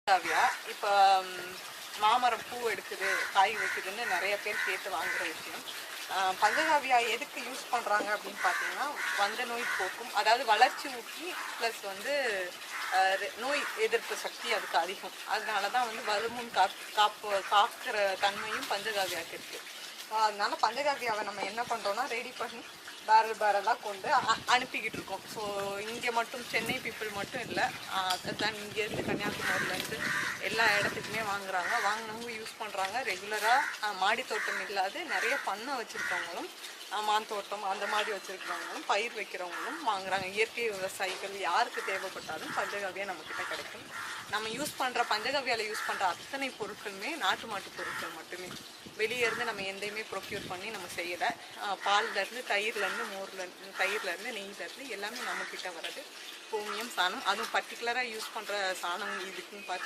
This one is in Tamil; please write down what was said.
காவியா இப்போ மாமரம் பூ எடுக்குது, காய் வைக்குதுன்னு நிறைய பேர் கேட்டு வாங்குற விஷயம். பஞ்சகாவியா எதுக்கு யூஸ் பண்ணுறாங்க அப்படின்னு பார்த்தீங்கன்னா, வந்த நோய் போக்கும், அதாவது வளர்ச்சி ஊக்கி ப்ளஸ் நோய் எதிர்ப்பு சக்தி அதுக்கு அதிகம். அதனால தான் வருமுன் காக்கிற தன்மையும் பஞ்சகாவியாவுக்கு இருக்குது. அதனால பஞ்சகாவியாவை நம்ம என்ன பண்ணுறோன்னா ரெடி பண்ணி பேரலாக கொண்டு அனுப்பிக்கிட்டு இருக்கோம். ஸோ இங்கே மட்டும் சென்னை பீப்புள் மட்டும் இல்லை, அதுதான் இங்கேருந்து கன்னியாகுமரியிலேருந்து எல்லா இடத்துக்குமே வாங்குறாங்க. வாங்கினவங்க யூஸ் பண்ணுறாங்க. ரெகுலராக மாடி தோட்டம் இல்லாத நிறைய பண்ணை வச்சுருக்கவங்களும், மான் தோட்டம் அந்த மாதிரி வச்சுருக்கிறவங்களும், பயிர் வைக்கிறவங்களும் வாங்குறாங்க. இயற்கை விவசாயிகள் யாருக்கு தேவைப்பட்டாலும் பஞ்சகாவியா நம்மக்கிட்ட கிடைக்கும். நம்ம யூஸ் பண்ணுற பஞ்சகாவியாவில் யூஸ் பண்ணுற அத்தனை பொருட்களுமே நாட்டு மாட்டு பொருட்கள் மட்டுமே. வெளியேருந்து நம்ம எந்தையுமே ப்ரொக்யூர் பண்ணி நம்ம செய்யலை. பால்லேருந்து தயிர்லேருந்து தயிர்லேருந்து நெய்லேருந்து எல்லாமே நம்மக்கிட்ட வர்றது கோமியம் சாணம். அதுவும் பர்டிகுலராக யூஸ் பண்ணுற சாணம் இதுக்குன்னு பார்த்தீங்கன்னா